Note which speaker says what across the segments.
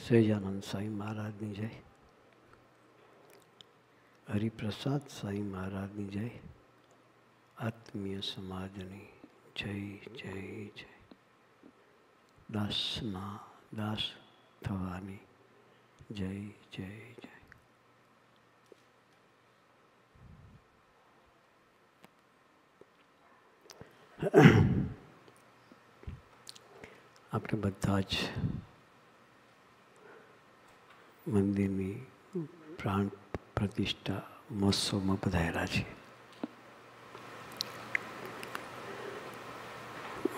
Speaker 1: સહજાનંદ સાંઈ મહારાજની જય, હરિપ્રસાદ સાંઈ મહારાજની જય, આત્મીય સમાજની જય જય જય, દાસના દાસ થવાની જય જય જય. આપણે બધા જ મંદિરની પ્રાણ પ્રતિષ્ઠા મહોત્સવમાં પધારેલા છે.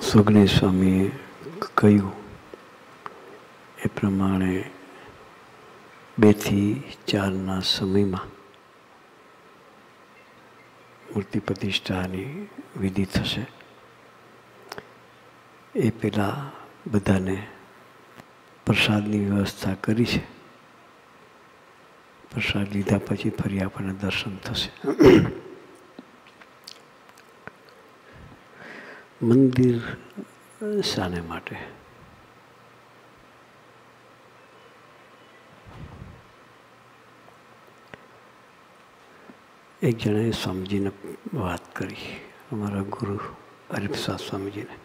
Speaker 1: સુગની સ્વામીએ કહ્યું એ પ્રમાણે 2 થી 4 સમયમાં મૂર્તિ પ્રતિષ્ઠાની વિધિ થશે. એ પહેલાં બધાને પ્રસાદની વ્યવસ્થા કરી છે. પ્રસાદ લીધા પછી ફરી આપણને દર્શન થશે. મંદિર શાને માટે? એક જણાએ સ્વામીજીને વાત કરી, અમારા ગુરુ હરિપ્રસાદ સ્વામીજીને,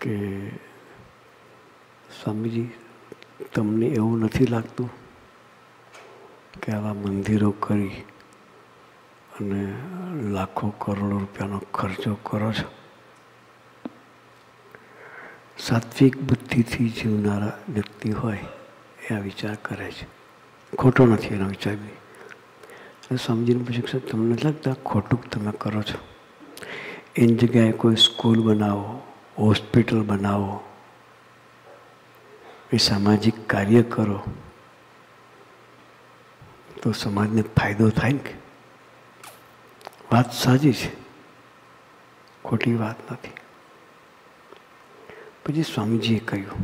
Speaker 1: કે સ્વામીજી તમને એવું નથી લાગતું કે આવા મંદિરો કરી અને લાખો કરોડો રૂપિયાનો ખર્ચો કરો છો? સાત્વિક બુદ્ધિથી જીવનારા વ્યક્તિ હોય એ આ વિચાર કરે છે. ખોટો નથી એનો વિચાર બી. સ્વામીજીને પૂછ્યું કે તમને લાગતા ખોટું તમે કરો છો? એની જગ્યાએ કોઈ સ્કૂલ બનાવો, હોસ્પિટલ બનાવો, એ સામાજિક કાર્ય કરો તો સમાજને ફાયદો થાય ને. વાત સાચી છે, ખોટી વાત નથી. પછી સ્વામીજીએ કહ્યું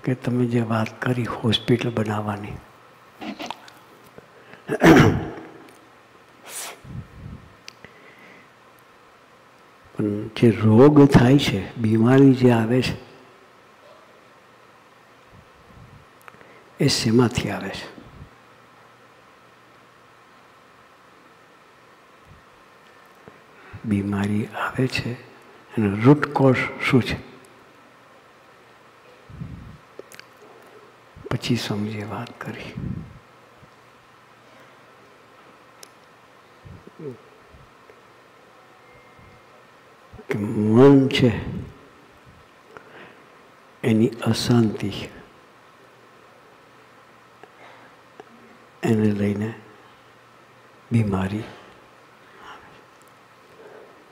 Speaker 1: કે તમે જે વાત કરી હોસ્પિટલ બનાવવાની, પણ જે રોગ થાય છે, બીમારી જે આવે છે, એ શેમાંથી આવે છે? બીમારી આવે છે અને રૂટ કોઝ શું છે? પછી સ્વામીજીએ વાત કરી કે મન છે એની અશાંતિ, એને લઈને બીમારી.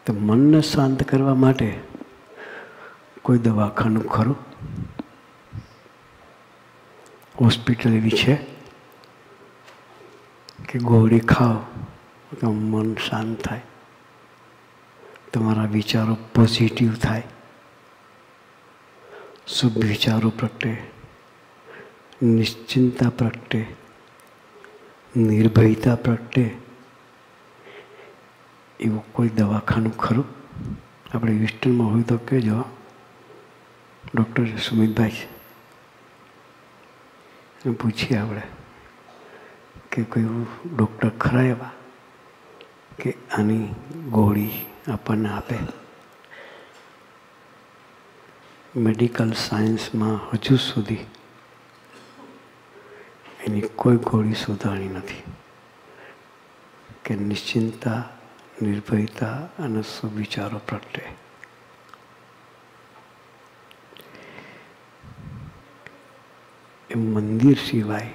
Speaker 1: તો મનને શાંત કરવા માટે કોઈ દવાખાનું ખરું? હોસ્પિટલ એવી છે કે ગોળી ખાઓ તો મન શાંત થાય, તમારા વિચારો પોઝિટિવ થાય, શુભ વિચારો પ્રગટે, નિશ્ચિંતતા પ્રગટે, નિર્ભયતા પ્રગટે? એવું કોઈ દવાખાનું ખરું? આપણે હ્યુસ્ટનમાં હોય તો કહેજો. ડૉક્ટર સુમિતભાઈ છે, પૂછીએ આપણે કે કોઈ ડૉક્ટર ખરા એવા કે આની ગોળી આપણને આપે? મેડિકલ સાયન્સમાં હજુ સુધી એની કોઈ ગોળી શોધાણી નથી કે નિશ્ચિંતતા, નિર્ભયતા અને સુવિચારો પ્રગટે. એ મંદિર સિવાય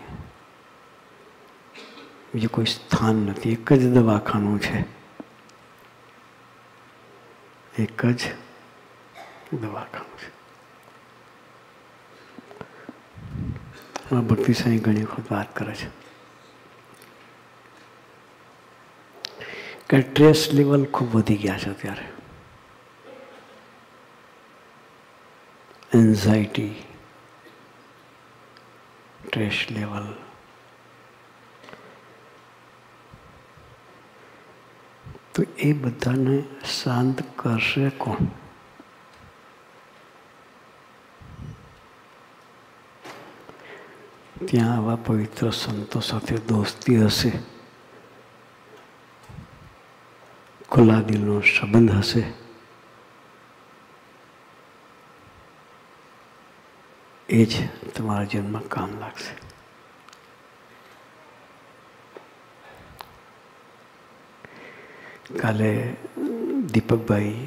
Speaker 1: બીજું કોઈ સ્થાન નથી. એક જ દવાખાનું છે, એક જ દવાખાનું છે. ભક્તિ સાંઈ ઘણી વખત વાત કરે છે કે સ્ટ્રેસ લેવલ ખૂબ વધી ગયા છે અત્યારે. એન્ઝાઇટી, સ્ટ્રેસ લેવલ, તો એ બધાને શાંત કરશે કોણ? ત્યાં આવા પવિત્ર સંતો સાથે દોસ્તી હશે, ખુલ્લા દિલનો સંબંધ હશે, એ જ તમારા જીવનમાં કામ લાગશે. કાલે દીપકભાઈ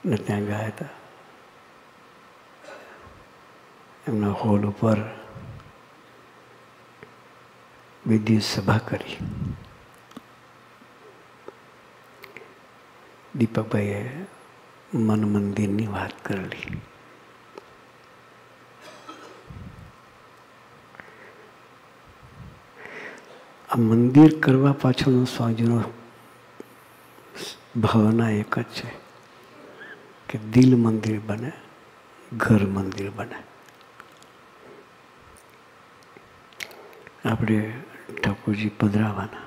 Speaker 1: ને ત્યાં ગયા હતા. એમના હોલ ઉપર બે દિવસ સભા કરી. દીપકભાઈએ મન મંદિરની વાત કરેલી. આ મંદિર કરવા પાછળનો સ્વામીજીનો ભાવના એક જ છે કે દિલ મંદિર બને, ઘર મંદિર બને. આપણે ઠાકોરજી પધરાવાના,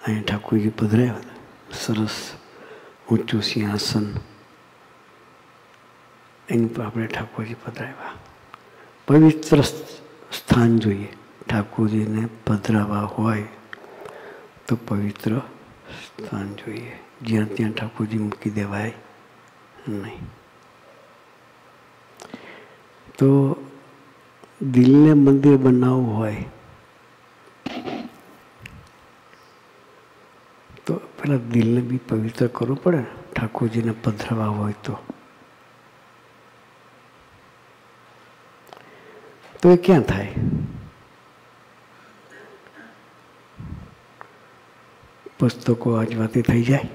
Speaker 1: અહીંયા ઠાકોરજી પધરાવાના, સરસ ઊંચું સિંહાસન, એની પર આપણે ઠાકોરજી પધરાવ્યા. પવિત્ર સ્થાન જોઈએ. ઠાકોરજીને પધરાવા હોય તો પવિત્ર સ્થાન જોઈએ. જ્યાં ત્યાં ઠાકોરજી મૂકી દેવાય નહીં. તો દિલને મંદિર બનાવવું હોય તો પેલા દિલને બી પવિત્ર કરવું પડે ને. ઠાકોરજીને પધરાવા હોય તો એ ક્યાં થાય? પુસ્તકો વાંચવાથી થઈ જાય?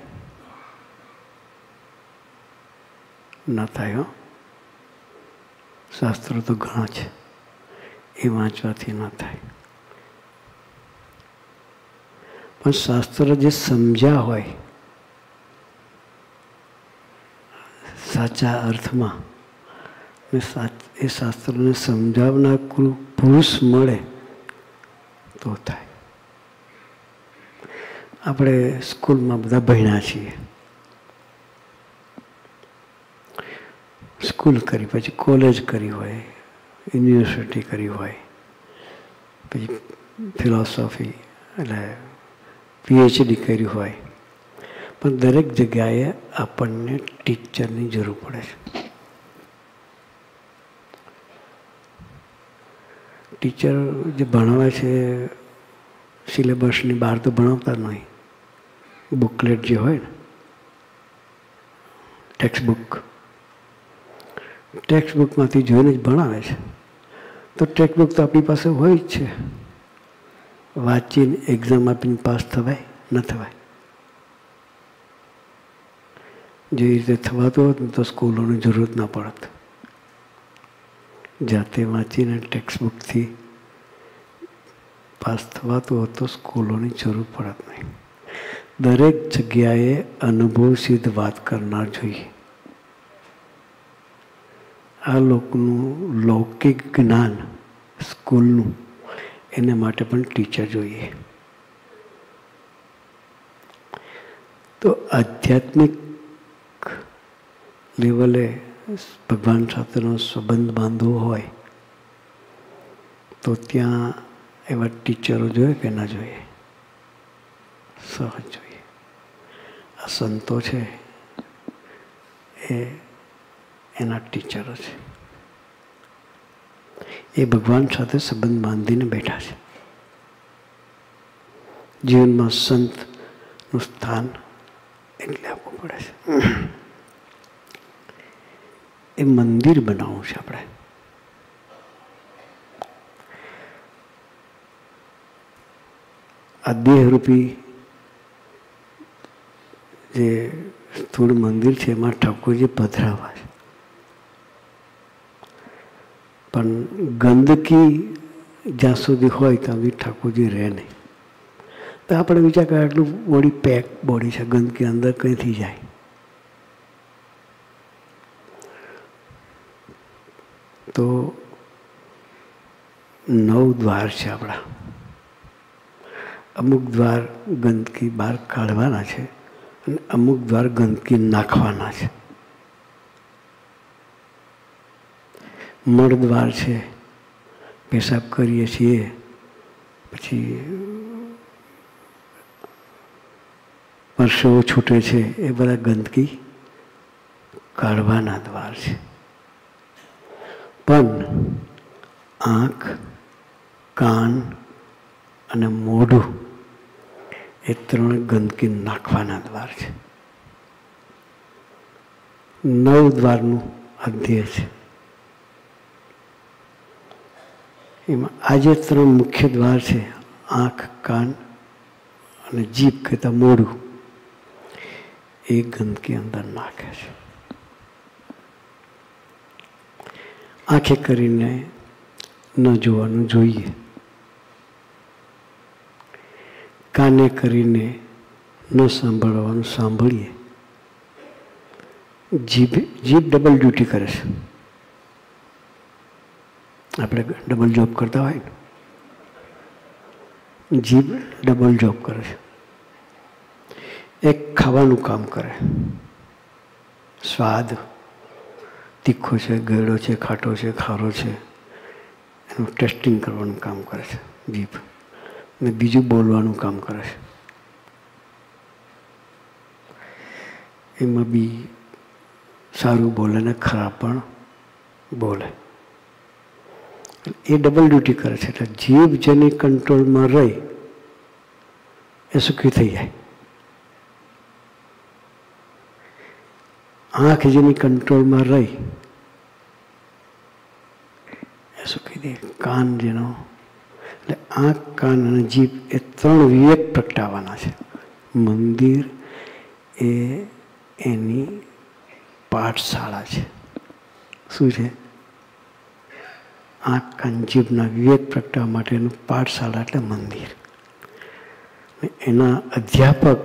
Speaker 1: ના થાય. શાસ્ત્રો તો ઘણા છે, એ વાંચવાથી ના થાય. પણ શાસ્ત્ર જે સમજ્યા હોય સાચા અર્થમાં, એ શાસ્ત્રને સમજાવનાર પુરુષ મળે તો થાય. આપણે સ્કૂલમાં બધા ભણ્યા છીએ. સ્કૂલ કરી, પછી કોલેજ કરી હોય, યુનિવર્સિટી કરી હોય, પછી ફિલોસોફી એટલે પીએચડી કરી હોય. પણ દરેક જગ્યાએ આપણને ટીચરની જરૂર પડે છે. ટીચર જે ભણાવે છે સિલેબસની બહાર તો ભણાવતા નહીં. બુકલેટ જે હોય ને, ટેક્સ્ટબુકમાંથી જોઈને જ ભણાવે છે. તો ટેક્સ્ટબુક તો આપણી પાસે હોય જ છે. વાંચીને એક્ઝામ આપીને પાસ થવાય? ન થવાય. જે રીતે થવાતું હોત ને તો સ્કૂલોની જરૂરત ના પડત. જાતે વાંચીને ટેક્સ્ટબુકથી પાસ થવાતું હોત તો સ્કૂલોની જરૂર પડત નહીં. દરેક જગ્યાએ અનુભવ સિદ્ધ વાત કરનાર જોઈએ. આ લોકોનું લૌકિક જ્ઞાન સ્કૂલનું, એને માટે પણ ટીચર જોઈએ. તો આધ્યાત્મિક લેવલે ભગવાન સાથેનો સંબંધ બાંધવો હોય તો ત્યાં એવા ટીચરો જોઈએ કે ના જોઈએ? સહજ જોઈએ. આ સંતો છે એ એના ટીચરો છે. એ ભગવાન સાથે સંબંધ બાંધીને બેઠા છે. જીવનમાં સંતનું સ્થાન એટલે આપવું પડે છે. એ મંદિર બનાવવું છે આપણે. આ દેહરૂપી જે સ્થૂળ મંદિર છે એમાં ઠાકોરજી પધરાવા છે. પણ ગંદકી જ્યાં સુધી હોય ત્યાં સુધી ઠાકોરજી રહે નહીં. તો આપણે વિચાર કરીએ આટલું બોડી પેક બોડી છે, ગંદકી અંદર કંઈથી જાય? તો 9 દ્વાર છે આપણા. અમુક દ્વાર ગંદકી બહાર કાઢવાના છે અને અમુક દ્વાર ગંદકી નાખવાના છે. મળદ્વાર છે, પેશાબ કરીએ છીએ, પછી પરસેવો છૂટે છે, એ બધા ગંદકી કાઢવાના દ્વાર છે. પણ આંખ, કાન અને મોઢું એ ત્રણ ગંદકી નાખવાના દ્વાર છે. 9 દ્વારનું અધ્યય છે. એમાં આજે 3 મુખ્ય દ્વાર છે, આંખ, કાન અને જીભ કહેતા મોઢું. એ ગંદકી અંદર નાખે છે. આંખે કરીને ન જોવાનું જોઈએ, કાને કરીને ન સાંભળવાનું સાંભળીએ. જીભ ડબલ ડ્યુટી કરે છે. આપણે ડબલ જોબ કરતા હોય ને, જીભ ડબલ જોબ કરે છે. એક ખાવાનું કામ કરે, સ્વાદ, તીખો છે, ગળ્યો છે, ખાટો છે, ખારો છે, એનું ટેસ્ટિંગ કરવાનું કામ કરે છે જીભ. અને બીજું બોલવાનું કામ કરે છે. એમાં બી સારું બોલે ને ખરાબ પણ બોલે. એ ડબલ ડ્યુટી કરે છે. એટલે જીભ જેની કંટ્રોલમાં રહી એ સુખી થઈ જાય. આંખ જેની કંટ્રોલમાં રહી એ સુખી દે. કાન જેનો, એટલે આંખ, કાન અને જીભ એ 3 વિવેક પ્રગટાવવાના છે. મંદિર એ એની પાઠશાળા છે. શું છે? આંખ, કાન, જીભના વિવેક પ્રગટાવવા માટેનું પાઠશાળા એટલે મંદિર. એના અધ્યાપક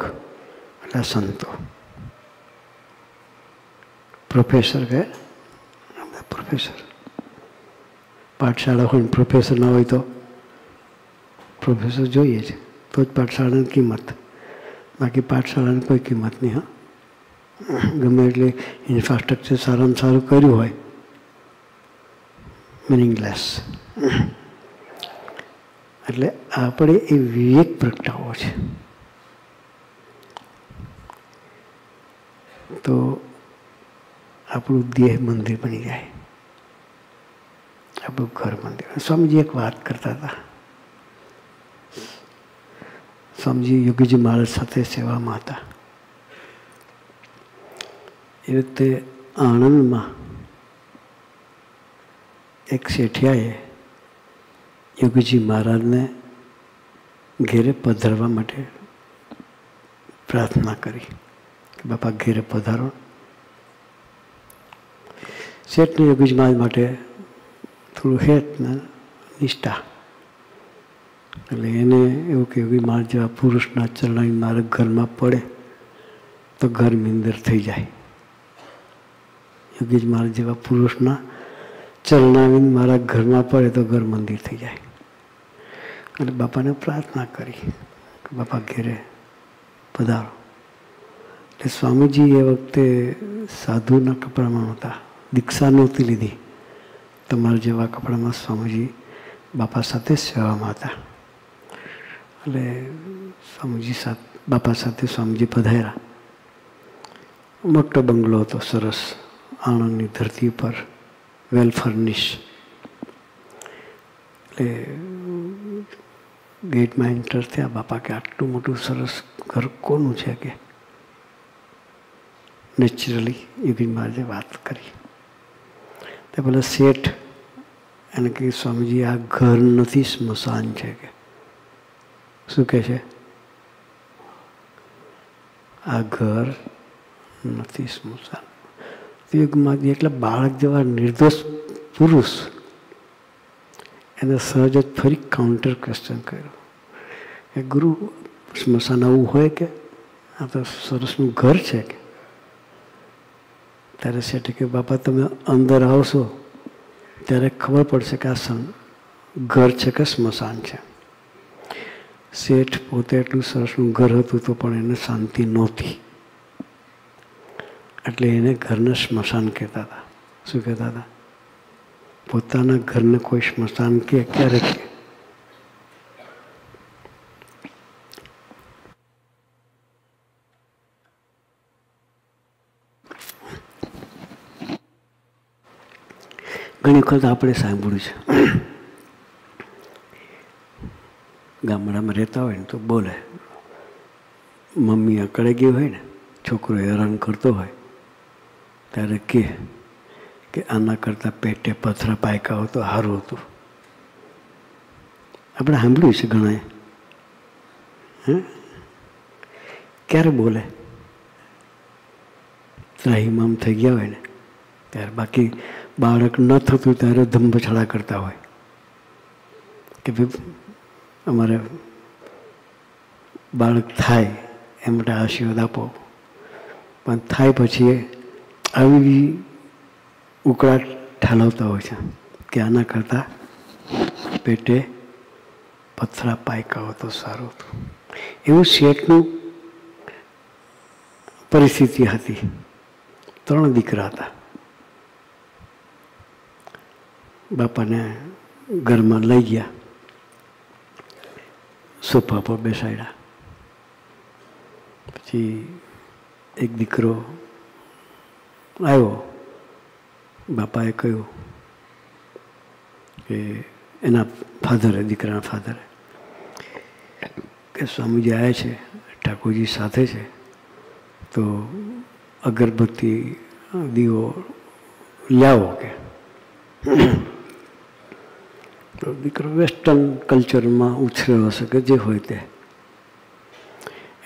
Speaker 1: એટલે સંતો. પ્રોફેસર કહે, પ્રોફેસર. પાઠશાળા હોય ને પ્રોફેસર ના હોય તો પ્રોફેસર જોઈએ છે, તો જ પાઠશાળાની કિંમત. બાકી પાઠશાળાની કોઈ કિંમત નહીં. હા, ગમે એટલે ઇન્ફ્રાસ્ટ્રક્ચર સારામાં સારું કર્યું હોય, મિનિંગલેસ. એટલે આપણે એ વિવેક પ્રગટાવવો છે. તો આપણું દેહ મંદિર બની જાય, આપણું ઘર મંદિર. સ્વામીજી એક વાત કરતા હતા. સ્વામીજી યોગીજી મહારાજ સાથે સેવામાં હતા. એ વખતે આણંદમાં એક શેઠિયાએ યોગીજી મહારાજને ઘેરે પધારવા માટે પ્રાર્થના કરી કે બાપા ઘેરે પધારો. શેઠને યોગીજી મહારાજ માટે થોડું હેત ને નિષ્ઠા. એટલે એને એવું કે યોગી મહારાજ જેવા પુરુષના ચરણાઈ મારા ઘરમાં પડે તો ઘરની અંદર થઈ જાય. યોગીજી મહારાજ જેવા પુરુષના ચરણાવીને મારા ઘરમાં પડે તો ઘર મંદિર થઈ જાય. એટલે બાપાને પ્રાર્થના કરી કે બાપા ઘેરે પધારો. એટલે સ્વામીજી એ વખતે સાધુના કપડામાં નહોતા, દીક્ષા નહોતી લીધી. તમારા જેવા કપડામાં સ્વામીજી બાપા સાથે સેવામાં હતા. એટલે સ્વામીજી બાપા સાથે સ્વામીજી પધાર્યા. મોટો બંગલો હતો, સરસ, આણંદની ધરતી પર, વેલ ફર્નિશ. એટલે ગેટમાં એન્ટર થયા. બાપા કે આટલું મોટું સરસ ઘર કોનું છે? કે નેચરલી યોગી મહારાજે વાત કરી. તે પેલા શેઠ એને કે સ્વામીજી આ ઘર નથી, સ્મશાન છે. કે શું કહે છે? આ ઘર નથી, સ્મશાન. યુગમાં એકલા બાળક જેવા નિર્દોષ પુરુષ એને સહજ જ ફરી કાઉન્ટર ક્વેશ્ચન કર્યો કે ગુરુ, સ્મશાન આવું હોય? કે આ તો સરસનું ઘર છે. કે ત્યારે શેઠે કે બાપા તમે અંદર આવશો ત્યારે ખબર પડશે કે આ ઘર છે કે સ્મશાન છે. શેઠ પોતે એટલું સરસનું ઘર હતું તો પણ એને શાંતિ નહોતી, એટલે એને ઘરને સ્મશાન કહેતા હતા. શું કહેતા હતા? પોતાના ઘરને કોઈ સ્મશાન કે ક્યારે કે? ઘણી વખત આપણે સાંભળ્યું છે, ગામડામાં રહેતા હોય ને તો બોલે, મમ્મી અકળે ગઈ હોય ને, છોકરો હેરાન કરતો હોય ત્યારે કે આના કરતાં પેટે પથરા પાયકા હોય તો સારું હતું. આપણે સાંભળ્યું છે ઘણાએ. ક્યારે બોલે? ત્રાહિમામ થઈ ગયા હોય ને ત્યારે. બાકી બાળક ન થતું ત્યારે ધંભછડા કરતા હોય કે ભાઈ અમારે બાળક થાય એ માટે આશીર્વાદ આપો. પણ થાય પછી આવી ઉકળાટ ઠાલવતા હોય છે કે આના કરતાં પેટે પથરા પાયકા હોય તો સારું હતું. એવું શેઠનું પરિસ્થિતિ હતી. 3 દીકરા હતા. બાપાને ઘરમાં લઈ ગયા, સોફા પર બેસાડ્યા. પછી એક દીકરો આવ્યો. બાપાએ કહ્યું કે એના ફાધરે, દીકરાના ફાધરે, કે સ્વામીજી આવ્યા છે, ઠાકોરજી સાથે છે, તો અગરબત્તી દીવો લાવો કે. તો દીકરો વેસ્ટર્ન કલ્ચરમાં ઉછરેલો હશે કે જે હોય તે,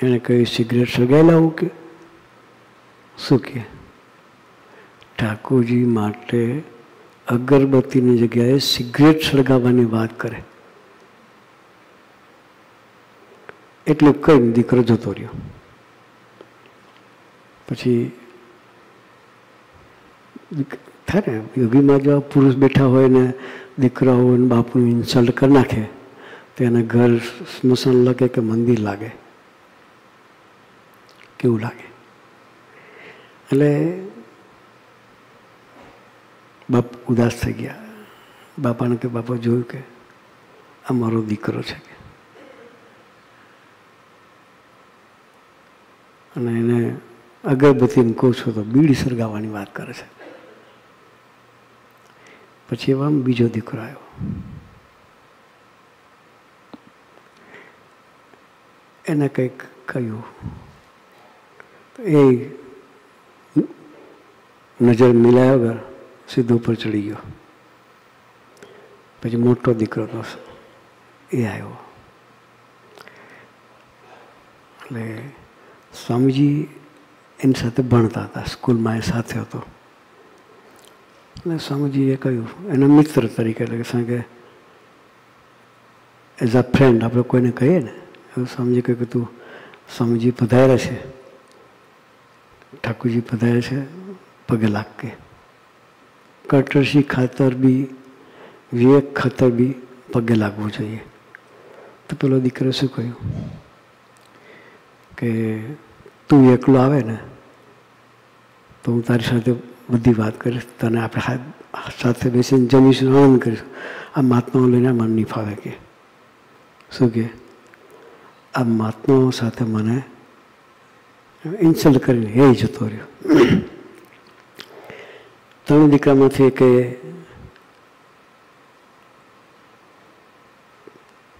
Speaker 1: એણે કહ્યું સિગરેટ સળગાવી લાવું કે? શું કે? ઠાકોરજી માટે અગરબત્તીની જગ્યાએ સિગરેટ સળગાવવાની વાત કરે. એટલું કહીને દીકરો જતો રહ્યો. પછી થાય ને, યોગીમાં જો પુરુષ બેઠા હોય ને દીકરાઓ ને બાપનું ઇન્સલ્ટ કરી નાખે તો એને ઘર સ્મશાન લાગે કે મંદિર લાગે? કેવું લાગે? એટલે બાપ ઉદાસ થઈ ગયા. બાપાને કે બાપા જોયું કે આ મારો દીકરો છે કે, અને એને અગરબત્તીને કહું છું તો બીડી સળગાવવાની વાત કરે છે. પછી એવામાં બીજો દીકરો આવ્યો. એને કંઈક કહ્યું, એ નજર મિલાયા વગર સીધો ઉપર ચડી ગયો. પછી મોટો દીકરો તો એ આવ્યો. એટલે સ્વામીજી એની સાથે ભણતા હતા, સ્કૂલમાં એ સાથે હતો. એટલે સ્વામીજીએ કહ્યું, એના મિત્ર તરીકે, એટલે કે એઝ અ ફ્રેન્ડ આપણે કોઈને કહીએ ને, એવું સ્વામીજી કહ્યું કે તું સ્વામીજી પધાર્યા છે, ઠાકોરજી પધાર્યા છે, પગે લાગ કે. કટરસી ખાતર બી, વિવેક ખાતર બી પગે લાગવું જોઈએ. તો પેલો દીકરો શું કહ્યું કે તું એકલો આવે ને તો હું તારી સાથે બધી વાત કરીશ, તને આપણે સાથે બેસીને જમીશું, આનંદ કરીશું. આ મહાત્માઓ લઈને મને નહીં ફાવે કે. શું કે? આ મહાત્માઓ સાથે મને ઇન્સલ્ટ કરીને એ જતો રહ્યો. 3 દીકરામાંથી કે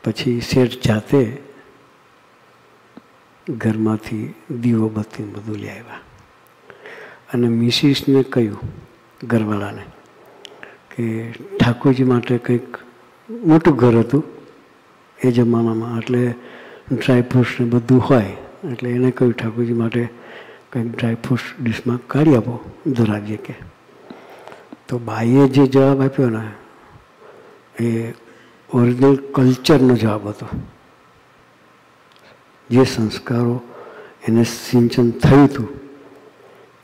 Speaker 1: પછી શેઠ જાતે ઘરમાંથી દીવો બત્તી બધું લઈ આવ્યા. અને મિસિસને કહ્યું, ઘરવાળાને, કે ઠાકોરજી માટે કંઈક મોટું ઘર હતું એ જમાનામાં, એટલે ડ્રાયફ્રૂટ્સ ને બધું હોય, એટલે એને કહ્યું ઠાકોરજી માટે કંઈક ડ્રાયફ્રૂટ્સ ડીશમાં કાઢી આપો, ધરાવીએ કે. તો બાઈએ જે જવાબ આપ્યો ને એ ઓરિજિનલ કલ્ચરનો જવાબ હતો. જે સંસ્કારો એને સિંચન થયું હતું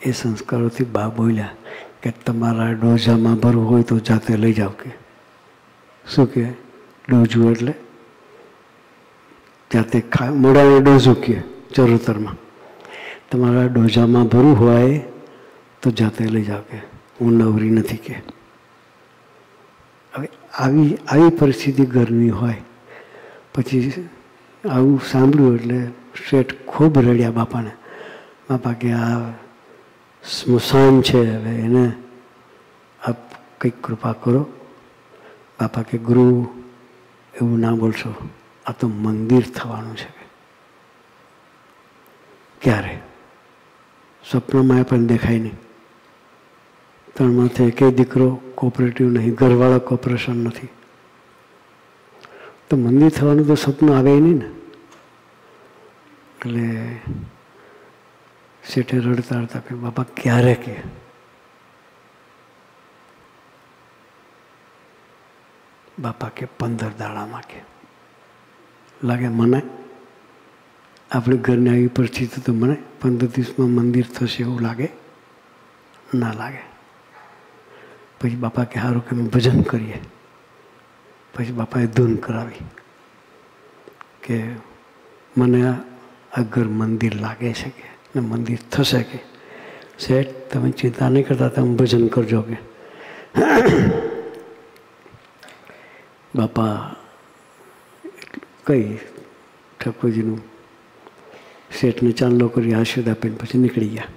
Speaker 1: એ સંસ્કારોથી બા બોલ્યા કે તમારા ડોઝામાં ભરવું હોય તો જાતે લઈ જાઓ કે. શું કે? ડોઝું એટલે જાતે મોઢાને ડોઝું કહે ચરોતરમાં. તમારા ડોઝામાં ભરવું હોય તો જાતે લઈ જાઓ કે હું નવરી નથી કે. હવે આવી પરિસ્થિતિ ઘરની હોય પછી આવું સાંભળ્યું એટલે શેઠ ખૂબ રડ્યા બાપાને. બાપા કે આ સ્મશાન છે, હવે એને આપ કંઈક કૃપા કરો. બાપા કે ગુરુ એવું ના બોલશો, આ તો મંદિર થવાનું છે. ક્યારે? સ્વપ્નમાં પણ દેખાય નહીં. ત્રણમાંથી એકેય દીકરો કોઓપરેટિવ નહીં, ઘરવાળા કોઓપરેશન નથી, તો મંદિર થવાનું તો સપનું આવે નહીં ને. એટલે શેઠે રડતા રડતા કે બાપા ક્યારે કે? બાપા કે 15 દાડામાં કે. લાગે મને આપણે ઘરની આવી પરિસ્થિતિ તો મને 15 દિવસમાં મંદિર થશે એવું લાગે? ના લાગે. પછી બાપા કે સારું કે ભજન કરીએ. પછી બાપાએ ધૂન કરાવી કે મને આ ઘર મંદિર લાગે છે કે ને મંદિર થશે કે. શેઠ તમે ચિંતા નહીં કરતા, તમે ભજન કરજો કે. બાપા કઈ ઠાકોરજીનું શેઠને ચાંદલો કરી આશીર્વાદ આપીને પછી નીકળી ગયા.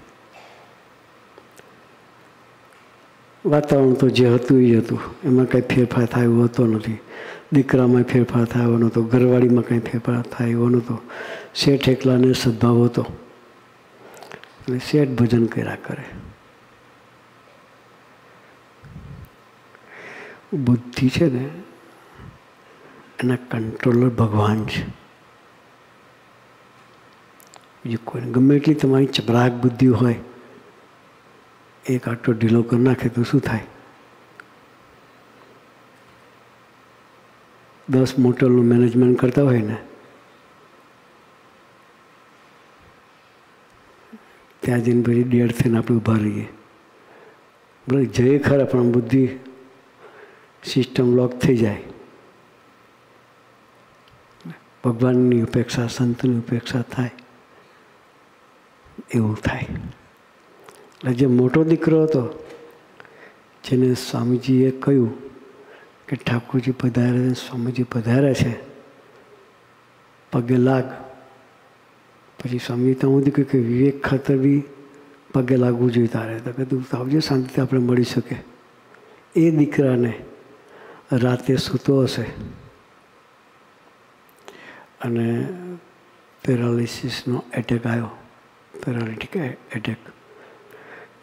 Speaker 1: વાતાવરણ તો જે હતું એ હતું, એમાં કંઈ ફેરફાર થાય એવો હતો નથી. દીકરામાં ફેરફાર થાય એવો નહોતો, ઘરવાળીમાં કંઈ ફેરફાર થાય એવો નહોતો. શેઠ એકલાને સદભાવ હતો એટલે શેઠ ભજન કર્યા કરે. બુદ્ધિ છે ને એના કંટ્રોલર ભગવાન છે. બીજું કોઈ ગમે એટલી તમારી ચપરાક બુદ્ધિ હોય, એક આટલો ઢીલો કરી નાખે તો શું થાય? 10 મોટરનું મેનેજમેન્ટ કરતા હોય ને ત્યાં જઈને પછી 1.5 થઈને આપણે ઊભા રહીએ. બરાબર જઈએ ખરા પણ બુદ્ધિ સિસ્ટમ લોક થઈ જાય. ભગવાનની અપેક્ષા, સંતની અપેક્ષા થાય એવું થાય. એટલે જે મોટો દીકરો હતો જેને સ્વામીજીએ કહ્યું કે ઠાકોરજી પધારે, સ્વામીજી પધારે છે, પગે લાગ. પછી સ્વામી તો હું કહ્યું કે વિવેક ખાતર બી પગે લાગવું જોઈએ તારે. તો કે તું આવજે, શાંતિથી આપણે મળી શકે. એ દીકરાને રાતે સૂતો હશે અને પેરાલિસિસનો એટેક આવ્યો. પેરાલિટિક એટેક.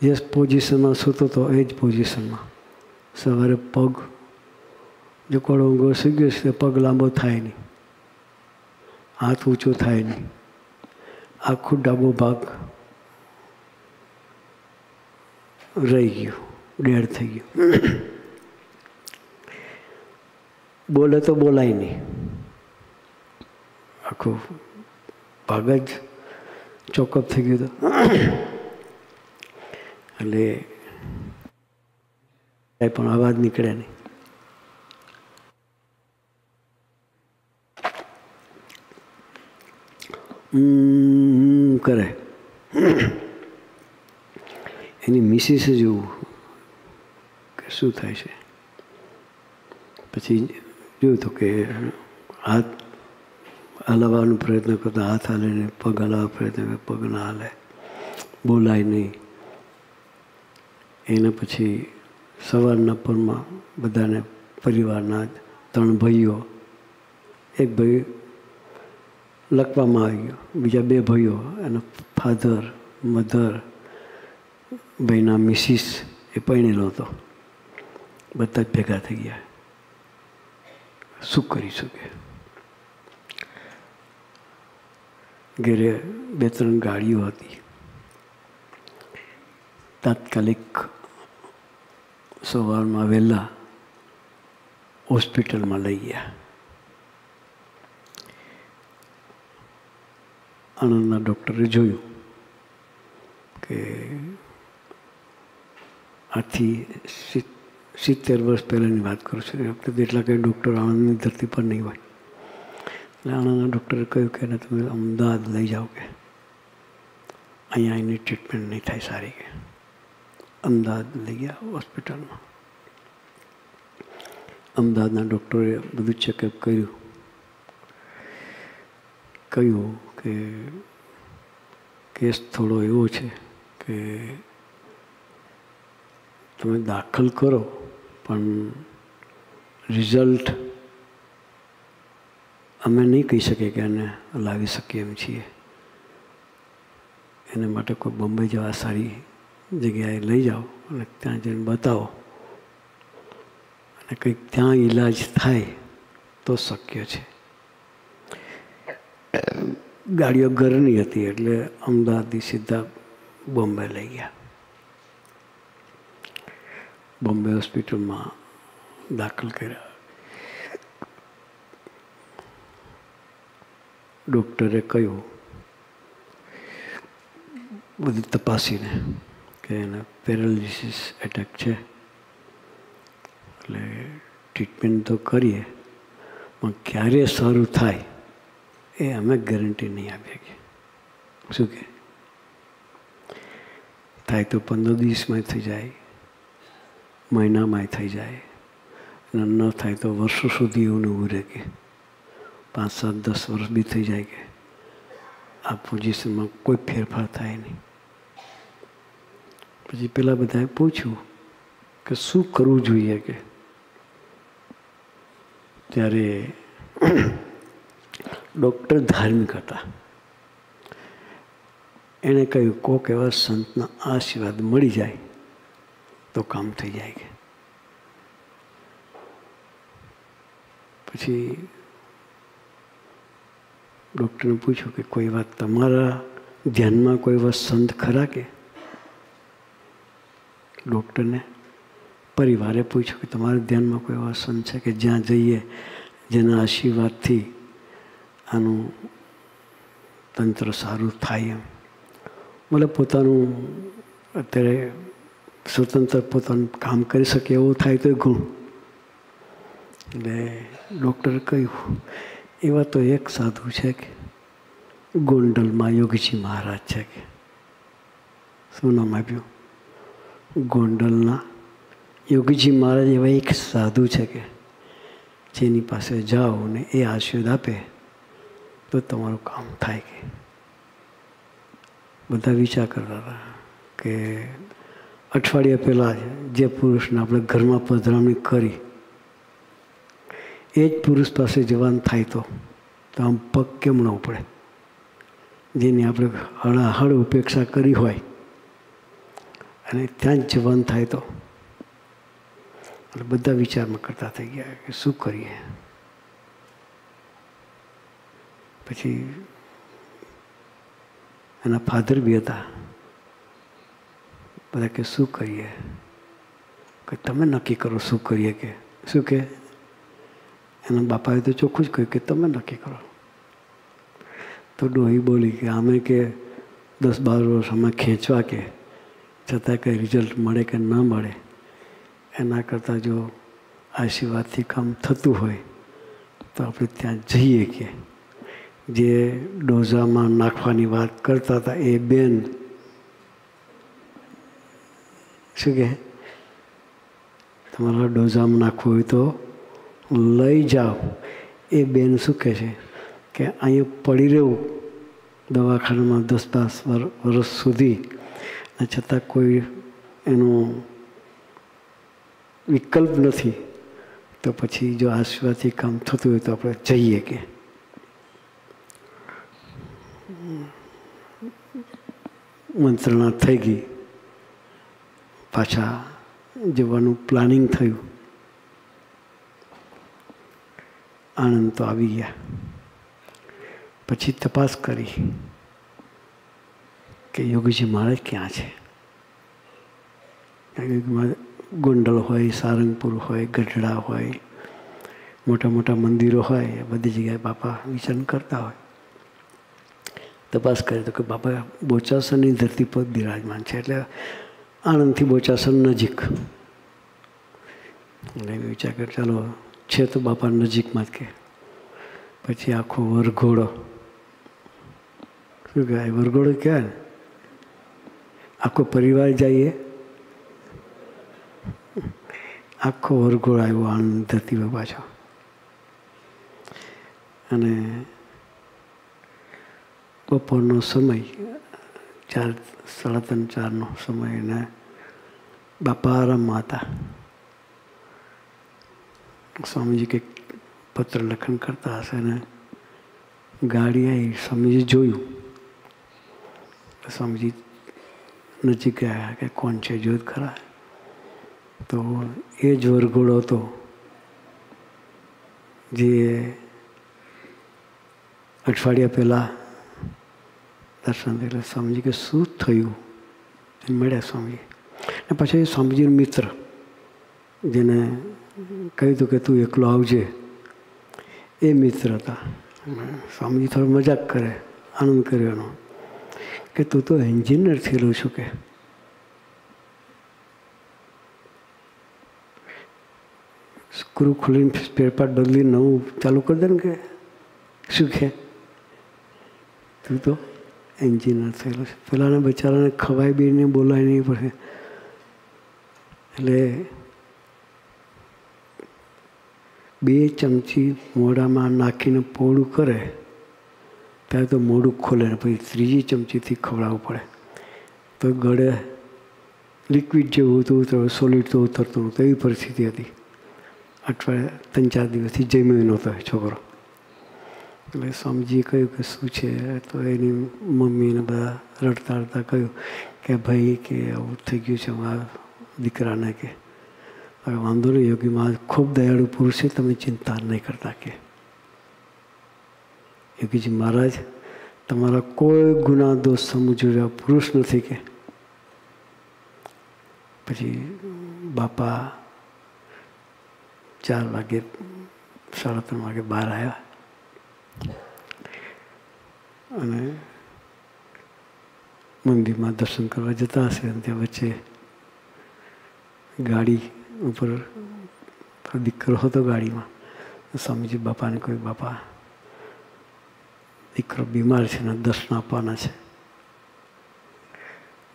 Speaker 1: જે પોઝિશનમાં સૂતો હતો એ જ પોઝિશનમાં સવારે પગ જો કોળો ઊંઘો સૂઈ ગયો છે, પગ લાંબો થાય નહીં, હાથ ઊંચો થાય નહીં, આખું ડાબો ભાગ રહી ગયું, ડેડ થઈ ગયું. બોલે તો બોલાય નહીં, આખું ભાગ જ ચોકઅપ થઈ ગયું. એટલે પણ અવાજ નીકળે નહીં. કરે એની મિસિસ જોવું કે શું થાય છે. પછી જોયું તો કે હાથ હલાવવાનો પ્રયત્ન કરતા હાથ હાલે ને, પગ હલાવવાનો પ્રયત્ન કરતા પગ ના હાલે, બોલાય નહીં. એના પછી સવારના પરમાં બધાને પરિવારના 3 ભાઈઓ, એક ભાઈ લખવામાં આવી ગયો, બીજા 2 ભાઈઓ, એના ફાધર, મધર, ભાઈના મિસિસ એ પરણેલો હતો, બધા જ ભેગા થઈ ગયા. શું કરી શકે? ઘરે 2-3 ગાડીઓ હતી. તાત્કાલિક સવારમાં વહેલા હોસ્પિટલમાં લઈ ગયા. આણંદના ડૉક્ટરે જોયું કે આથી 70 વર્ષ પહેલાંની વાત કરું છું. એ વખતે એટલા કંઈ ડૉક્ટર આણંદની ધરતી પર નહીં હોય. આણંદના ડૉક્ટરે કહ્યું કે એને તમે અમદાવાદ લઈ જાઓ કે અહીંયા એની ટ્રીટમેન્ટ નહીં થાય સારી કે. અમદાવાદ લઈ ગયા હોસ્પિટલમાં. અમદાવાદના ડૉક્ટરે બધું ચેકઅપ કર્યું. કહ્યું કે કેસ થોડો એવો છે કે તમે દાખલ કરો પણ રિઝલ્ટ અમે નહીં કહી શકીએ કે એને લાવી શકીએ એમ છીએ. એને માટે કોઈ બોમ્બે જેવા સારી જગ્યાએ લઈ જાઓ અને ત્યાં જઈને બતાવો અને કંઈક ત્યાં ઈલાજ થાય તો શક્ય છે. ગાડીઓ ઘરની હતી એટલે અમદાવાદથી સીધા બોમ્બે લઈ ગયા. બોમ્બે હોસ્પિટલમાં દાખલ કર્યા. ડૉક્ટરે કહ્યું બધું તપાસીને કે એને પેરાલિસિસ એટેક છે એટલે ટ્રીટમેન્ટ તો કરીએ પણ ક્યારે સારું થાય એ અમે ગેરંટી નહીં આપીએ કે શું કે થાય તો 15 દિવસમાં થઈ જાય, મહિનામાં થઈ જાય અને ન થાય તો વર્ષો સુધી એવું ઊભું રહે કે 5, 7, 10 વર્ષ બી થઈ જાય કે આ પોઝિશનમાં કોઈ ફેરફાર થાય નહીં. પછી પેલા બધાએ પૂછ્યું કે શું કરવું જોઈએ કે ત્યારે ડૉક્ટર ધાર્મિક હતા. એણે કહ્યું કોક એવા સંતના આશીર્વાદ મળી જાય તો કામ થઈ જાય કે. પછી ડૉક્ટરને પૂછ્યું કે કોઈ વાત તમારા ધ્યાનમાં કોઈ એવા સંત ખરા કે. ડૉક્ટરને પરિવારે પૂછ્યું કે તમારા ધ્યાનમાં કોઈ એવા સંત છે કે જ્યાં જઈએ જેના આશીર્વાદથી આનું તંત્ર સારું થાય એમ. મતલબ પોતાનું અત્યારે સ્વતંત્ર પોતાનું કામ કરી શકે એવું થાય તો ગુણ. એટલે ડૉક્ટરે કહ્યું એવા તો એક સાધુ છે કે ગોંડલમાં યોગીજી મહારાજ છે કે. શું નામ આપ્યું? ગોંડલના યોગીજી મહારાજ એવા એક સાધુ છે કે જેની પાસે જાઓ ને એ આશીર્વાદ આપે તો તમારું કામ થાય કે. બધા વિચાર કરતા હતા કે અઠવાડિયા પહેલાં જે પુરુષને આપણે ઘરમાં પધરામણી કરી એ જ પુરુષ પાસે જવાનું થાય તો આમ પગ કેમ ન ઉપડે. જેની આપણે હળાહળ ઉપેક્ષા કરી હોય અને ત્યાં જ જવાનું થાય તો. એટલે બધા વિચારમાં કરતા થઈ ગયા કે શું કરીએ. પછી એના ફાધર બી હતા. બધા કે શું કરીએ કે તમે નક્કી કરો શું કરીએ કે. શું કે એના બાપાએ તો ચોખ્ખું જ કહ્યું કે તમે નક્કી કરો. તો ડોહી બોલી કે અમે કે 10-12 વર્ષ અમે ખેંચવા કે છતાં કંઈ રિઝલ્ટ મળે કે ન મળે એના કરતાં જો આશીર્વાદથી કામ થતું હોય તો આપણે ત્યાં જઈએ કે. જે ડોઝામાં નાખવાની વાત કરતા હતા એ બેન શું કહે તમારા ડોઝામાં નાખવું હોય તો લઈ જાઓ. એ બેન શું કહે છે કે અહીંયા પડી રહેવું દવાખાનામાં 10-12 વર્ષ સુધી અને છતાં કોઈ એનો વિકલ્પ નથી તો પછી જો આશીર્વાદથી કામ થતું હોય તો આપણે જઈએ કે. મંત્રણા થઈ ગઈ. પાછા જવાનું પ્લાનિંગ થયું. આણંદ તો આવી ગયા. પછી તપાસ કરી કે યોગીજી મહારાજ ક્યાં છે. ગોંડલ હોય, સારંગપુર હોય, ગઢડા હોય, મોટા મોટા મંદિરો હોય, બધી જગ્યાએ બાપા વિચરણ કરતા હોય. તપાસ કરી તો કે બાપા બોચાસણની ધરતી પર બિરાજમાન છે. એટલે આણંદથી બોચાસણ નજીક. એટલે વિચાર કર ચાલો છે તો બાપા નજીકમાં જ કે પછી આખો વરઘોડો, શું કહેવાય વરઘોડો કહેવાય ને, આખો પરિવાર જઈએ, આખો વરઘોડો આવ્યો આનંદ ધરતી પાછો. અને બપોરનો સમય 4, 3:30, 4નો સમય, અને બાપા આરામમાં હતા. સ્વામીજી કંઈક પત્ર લખન કરતા હશે ને ગાડી આવી. સ્વામીજી જોયું, સ્વામીજી નજીક ગયા કે કોણ છે જોત ખરા. તો એ જ વરઘોડો હતો જે અઠવાડિયા પહેલાં દર્શન થયેલા. સ્વામીજી કે શું થયું? મળ્યા સ્વામીજી. અને પછી સ્વામીજીનો મિત્ર જેને કહ્યું હતું કે તું એકલો આવજે, એ મિત્ર હતા. સ્વામીજી થોડો મજાક કરે, આનંદ કર્યો એનો કે તું તો એન્જિનિયર થયેલું છું, કે સ્ક્રૂ ખોલીને સ્પેરપાર્ટ બદલી નવું ચાલુ કરી દે ને, કે શું કે તું તો એન્જિનિયર થયેલું છે. પેલાને બચારાને ખવાય બી નહીં, બોલાય નહીં પડે. એટલે 2 ચમચી મોઢામાં નાખીને પોળું કરે ત્યારે તો મોઢું ખોલે ને પછી 3જી ચમચીથી ખવડાવવું પડે. તો ગળે લિક્વિડ જેવું હતું, તો સોલિડ તો ઉતરતું નહોતું. એવી પરિસ્થિતિ હતી. અઠવાડિયા 3-4 દિવસથી જમ્યો નહોતો છોકરો. એટલે સ્વામીજીએ કહ્યું કે શું છે? તો એની મમ્મીને બધા રડતા રડતા કહ્યું કે ભાઈ કે આવું થઈ ગયું છે મારા દીકરાને, કે હવે વાંધો નહીં, યોગી મહારાજ ખૂબ દયાળુ પુરુષ છે, તમે ચિંતા નહીં કરતા. કે યોગીજી મહારાજ તમારા કોઈ ગુના દોષ સમજવા પુરુષ નથી. કે પછી બાપા 4 વાગે 3:30 વાગે બહાર આવ્યા અને મંદિરમાં દર્શન કરવા જતા હશે. અને ત્યાં વચ્ચે ગાડી ઉપર દીકરો હતો ગાડીમાં. સ્વામીજી બાપાને કહ્યું, બાપા દીકરો બીમાર છે ને દર્શન આપવાના છે.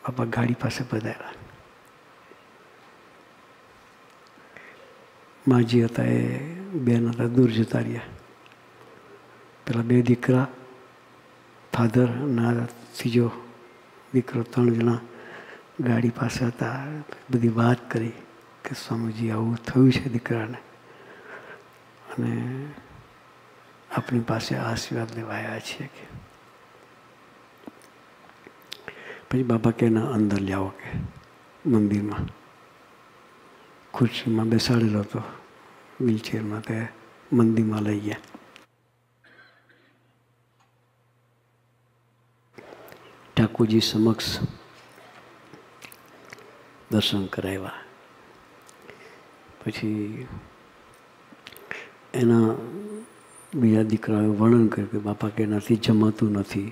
Speaker 1: બાપા ગાડી પાસે પધાર્યા. માજી હતા એ બેન હતા, દૂર જતા રહ્યા. પેલા 2 દીકરા, ફાધર ના 3જો દીકરો, 3 જણા ગાડી પાસે હતા. બધી વાત કરી કે સ્વામીજી આવું થયું છે દીકરાને, અને આપણી પાસે આશીર્વાદ લેવા આવ્યા છીએ. કે પછી બાબા કે ના અંદર લાવો, કે મંદિરમાં ખુરશીમાં બેસાડેલો હતો, વ્હીલચેરમાં, તે મંદિરમાં લઈ ગયા. ઠાકોરજી સમક્ષ દર્શન કરાવ્યા. પછી એના બીજા દીકરાઓએ વર્ણન કર્યું કે બાપા કે એનાથી જમાતું નથી,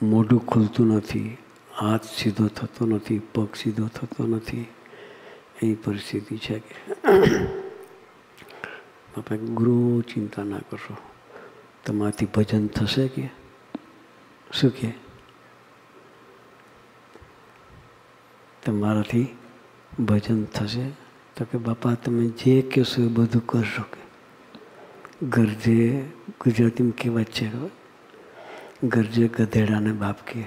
Speaker 1: મોઢું ખુલતું નથી, હાથ સીધો થતો નથી, પગ સીધો થતો નથી. એવી પરિસ્થિતિ છે. કે બાપા ગુરુ ચિંતા ના કરશો, તમારાથી ભજન થશે. કે શું કે તમારાથી ભજન થશે? તો કે બાપા તમે જે કહેશો એ બધું કરશો. કે ગરજે, ગુજરાતીમાં કહેવત છે, ગરજે ગધેડાને બાપ. કે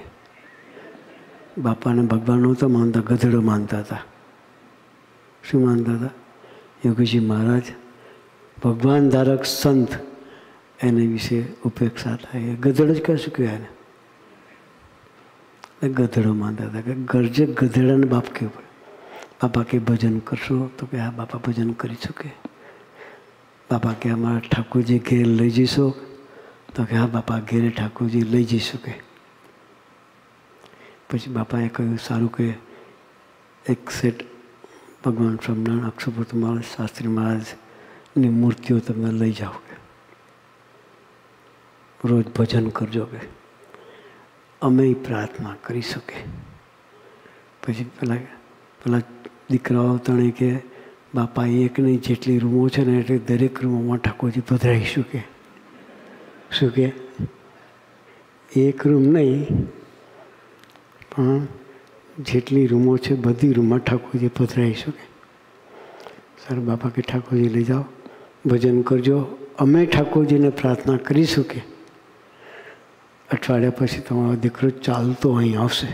Speaker 1: બાપાને ભગવાન નહોતા માનતા, ગધેડો માનતા હતા. શું માનતા હતા? યોગીજી મહારાજ ભગવાન ધારક સંત, એને વિશે ઉપેક્ષા થાય. ગધેડો જ કશું કહેવાય ને, ગધેડો માનતા હતા. કે ગરજે ગધેડાને બાપ કહેવું પડે. બાપા કે ભજન કરશો? તો કે હા બાપા ભજન કરી શકે. બાપા કે અમારા ઠાકોરજી ઘેર લઈ જઈશો? તો કે હા બાપા ઘેરે ઠાકોરજી લઈ જઈ શકે. પછી બાપાએ કહ્યું સારું, કે એક સેટ ભગવાન સ્વામિનારાયણ, અક્ષરપુરી મહારાજ, શાસ્ત્રી મહારાજની મૂર્તિઓ તમે લઈ જાઓ. કે રોજ ભજન કરજો. કે અમે પ્રાર્થના કરી શકે. પછી પેલા દીકરાઓ તણે કે બાપા એક નહીં જેટલી રૂમો છે ને એટલે દરેક રૂમોમાં ઠાકોરજી પધરાઈ શકે. શું કે એક રૂમ નહીં પણ જેટલી રૂમો છે બધી રૂમમાં ઠાકોરજી પધરાઈ શકે. સર બાપા કે ઠાકોરજી લઈ જાઓ, ભજન કરજો, અમે ઠાકોરજીને પ્રાર્થના કરીશું કે અઠવાડિયા પછી તમારો દીકરો ચાલતો અહીં આવશે.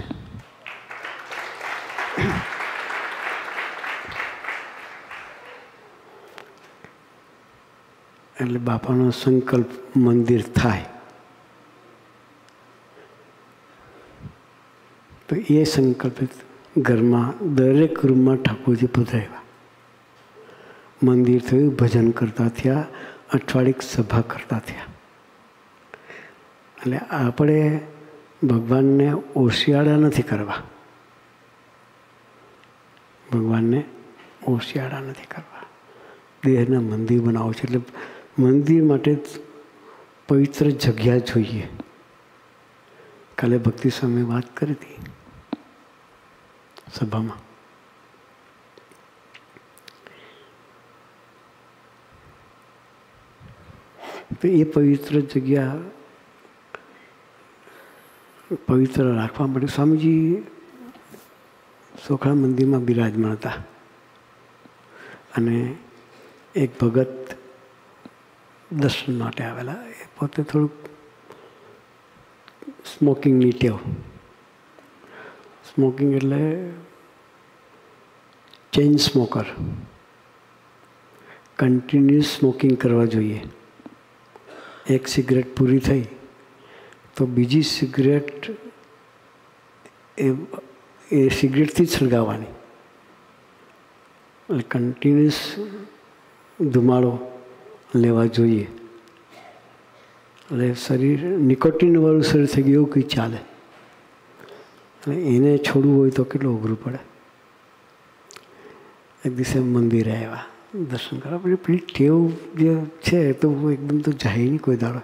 Speaker 1: એટલે બાપાનો સંકલ્પ મંદિર થાય તો એ સંકલ્પિત ઘરમાં દરેક રૂમમાં ઠાકોરજી પધરાવ્યા. મંદિર થયું, ભજન કરતા થયા, અઠવાડિક સભા કરતા થયા. એટલે આપણે ભગવાનને ઓશિયાળા નથી કરવા, ભગવાનને ઓશિયાળા નથી કરવા, દેહના મંદિર બનાવો છે. એટલે મંદિર માટે પવિત્ર જગ્યા જોઈએ. કાલે ભક્તિ સ્વામી વાત કરી હતી સભામાં. તો એ પવિત્ર જગ્યા પવિત્ર રાખવા માટે સ્વામીજી સોખળા મંદિરમાં બિરાજમાન હતા અને એક ભગત દર્શન માટે આવેલા. એ પોતે થોડુંક સ્મોકિંગની ટેવ. સ્મોકિંગ એટલે ચેઇન સ્મોકર, કન્ટિન્યુઅસ સ્મોકિંગ કરવા જોઈએ. એક સિગરેટ પૂરી થઈ તો બીજી સિગરેટ એ સિગરેટથી જ સળગાવવાની. એટલે કન્ટિન્યુઅસ ધુમાડો લેવા જોઈએ. એટલે શરીર નિકોટિનવાળું શરીર થઈ ગયું એવું કંઈ ચાલે. એટલે એને છોડવું હોય તો કેટલું અઘરું પડે. એક દિવસે મંદિરે આવ્યા દર્શન કરવા. પછી પેલી ટેવ જે છે તો એકદમ તો જાય નહીં કોઈ દાડો.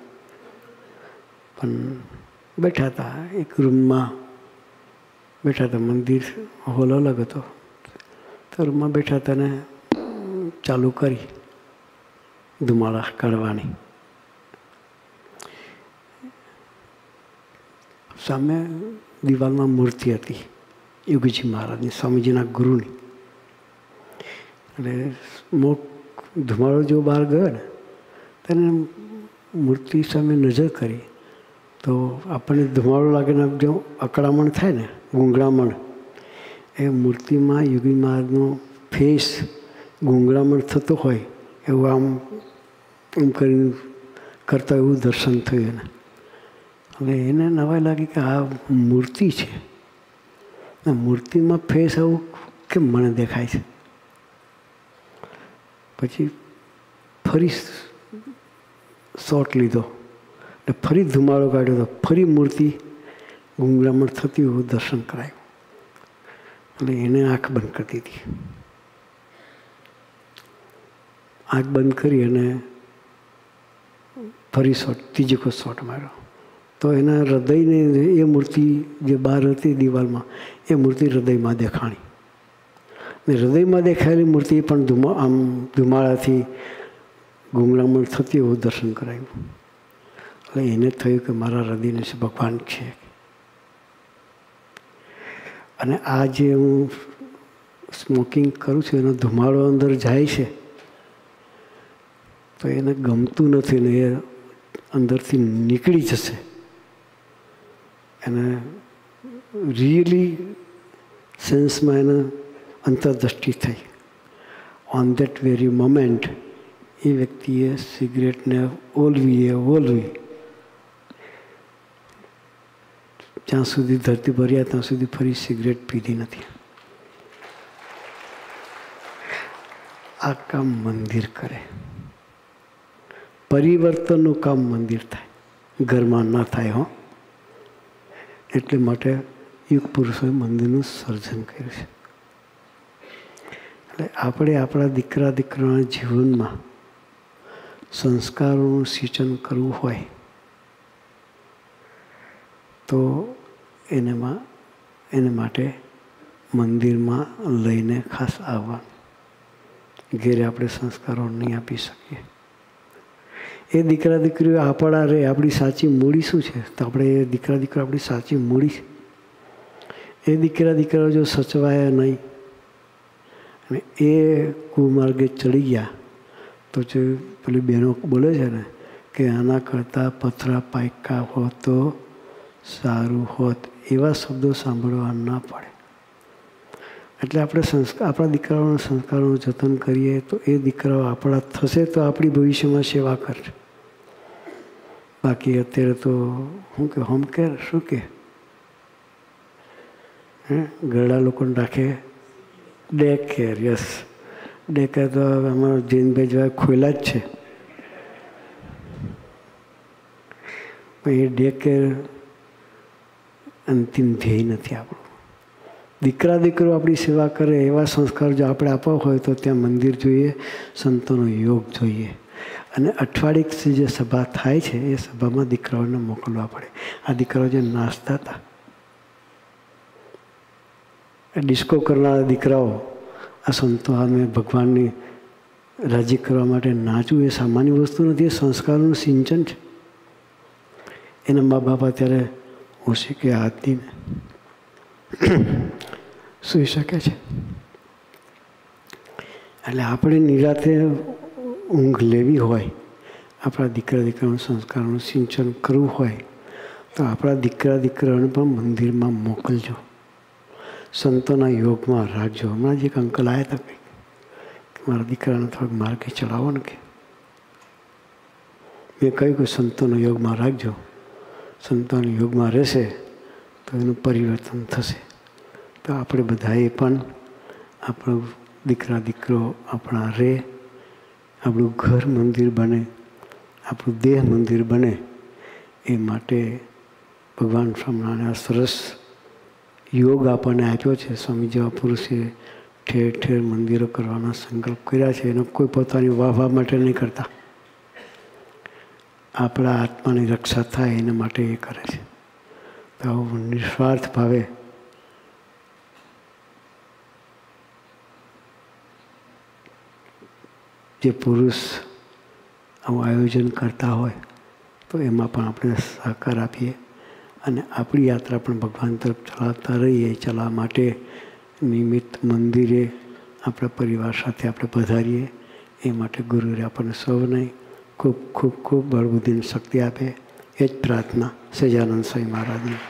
Speaker 1: પણ બેઠા હતા એક રૂમમાં, બેઠા હતા. મંદિર હોલ અલગ હતો. તો રૂમમાં બેઠા હતા ને ચાલુ કરી ધુમાડા કાઢવાની. સામે દિવાલમાં મૂર્તિ હતી યોગીજી મહારાજની, સ્વામીજીના ગુરુની. એટલે ધુમાડો જો બહાર ગયો ને તેને મૂર્તિ સામે નજર કરી તો આપણને ધુમાડો લાગે ને જો અકળામણ થાય ને, ગૂંગળામણ, એ મૂર્તિમાં યોગી મહારાજનો ફેસ ગૂંગળામણ થતો હોય એવું આમ કરીને કરતા એવું દર્શન થયું એને. હવે એને નવાઈ લાગી કે આ મૂર્તિ છે, મૂર્તિમાં ફેસ આવું કેમ મને દેખાય છે. પછી ફરી શોટ લીધો એટલે ફરી ધુમાડો કાઢ્યો તો ફરી મૂર્તિ ગુંગળામણ થતી એવું દર્શન કરાયું. એટલે એને આંખ બંધ કરી દીધી. આંખ બંધ કરી અને ફરી શોટ, ત્રીજો શોટ માર્યો તો એના હૃદયને એ મૂર્તિ જે બહાર હતી દિવાલમાં એ મૂર્તિ હૃદયમાં દેખાણી. ને હૃદયમાં દેખાયેલી મૂર્તિ પણ આમ ધુમાડાથી ગુંગળામણ થતી એવું દર્શન કરાયું. એટલે એને થયું કે મારા હૃદયને ભગવાન છે. અને આ જે હું સ્મોકિંગ કરું છું એનો ધુમાડો અંદર જાય છે તો એને ગમતું નથી ને એ અંદરથી નીકળી જશે. એને રિયલી સેન્સમાં એને અંતરદૃષ્ટિ થઈ. ઓન દેટ વેરી મોમેન્ટ એ વ્યક્તિએ સિગરેટને ઓલવી જ્યાં સુધી ધરતી ભર્યા ત્યાં સુધી ફરી સિગરેટ પીધી નથી. આ કામ મંદિર કરે. પરિવર્તનનું કામ મંદિર થાય, ઘરમાં ના થાય. હો, એટલે માટે યુગ પુરુષોએ મંદિરનું સર્જન કર્યું છે. એટલે આપણે આપણા દીકરાના જીવનમાં સંસ્કારોનું સિંચન કરવું હોય તો એને માટે મંદિરમાં લઈને ખાસ આવવાનું. ઘેરે આપણે સંસ્કારો નહીં આપી શકીએ. એ દીકરા દીકરીઓ આપણા રે આપણી સાચી મૂડી શું છે? તો આપણે એ દીકરા દીકરીઓ આપણી સાચી મૂડી છે. એ દીકરા દીકરાઓ જો સચવાયા નહીં અને એ કુમાર્ગે ચડી ગયા તો જે પેલી બહેનો બોલે છે ને કે આના કરતાં પથરા પાયકા હોત તો સારું હોત, એવા શબ્દો સાંભળવા ના પડે. એટલે આપણે આપણા દીકરાઓના સંસ્કારોનું જતન કરીએ તો એ દીકરાઓ આપણા થશે તો આપણી ભવિષ્યમાં સેવા કરશે. બાકી અત્યારે તો શું કે હોમ કેર શું કે ઘરડા લોકોને રાખે day care. Yes, day care તો અમારા જૈનભાઈ જેવા ખોયલા જ છે. પણ એ ડે કેર અંતિમ ધ્યેય નથી આપણું. દીકરા દીકરો આપણી સેવા કરે એવા સંસ્કાર જો આપણે આપવા હોય તો ત્યાં મંદિર જોઈએ, સંતોનો યોગ જોઈએ. અને અઠવાડિયે જે સભા થાય છે એ સભામાં દીકરાઓને મોકલવા પડે. આ દીકરાઓ જે નાચતા હતા, ડિસ્કો કરનારા દીકરાઓ આ સંતો સામે ભગવાનની રાજી કરવા માટે નાચવું એ સામાન્ય વસ્તુ નથી. એ સંસ્કારોનું સિંચન છે. એના મા બાપ અત્યારે હોશી કે આદમીને સૂઈ શકે છે. એટલે આપણે નિરાતે ઊંઘ લેવી હોય, આપણા દીકરા દીકરાનું સંસ્કારોનું સિંચન કરવું હોય તો આપણા દીકરા દીકરાઓને પણ મંદિરમાં મોકલજો, સંતોના યોગમાં રાખજો. હમણાં જ એક અંકલ આવ્યા હતા કંઈક કે મારા દીકરાને થોડોક માર્ગે ચડાવો ને કે મેં કહ્યું કે સંતોના યોગમાં રાખજો, સંતોના યોગમાં રહેશે તો એનું પરિવર્તન થશે. તો આપણે બધાએ પણ આપણો દીકરા દીકરો આપણા રહે, આપણું ઘર મંદિર બને, આપણું દેહ મંદિર બને એ માટે ભગવાન સ્વામિનારાયણે આ સરસ યોગ આપણને આપ્યો છે. સ્વામી જેવા પુરુષે ઠેર ઠેર મંદિરો કરવાના સંકલ્પ કર્યા છે. એનો કોઈ પોતાની વાહવા માટે નહીં કરતા, આપણા આત્માની રક્ષા થાય એના માટે એ કરે છે. તો નિસ્વાર્થ ભાવે જે પુરુષ આવું આયોજન કરતા હોય તો એમાં પણ આપણે સહકાર આપીએ અને આપણી યાત્રા પણ ભગવાન તરફ ચલાવતા રહીએ. ચલાવવા માટે નિમિત્ત મંદિરે આપણા પરિવાર સાથે આપણે પધારીએ. એ માટે ગુરુએ આપણને સૌને ખૂબ ખૂબ ખૂબ બળબુદ્ધિની શક્તિ આપે, એ જ પ્રાર્થના સહજાનંદ સ્વામી મહારાજની.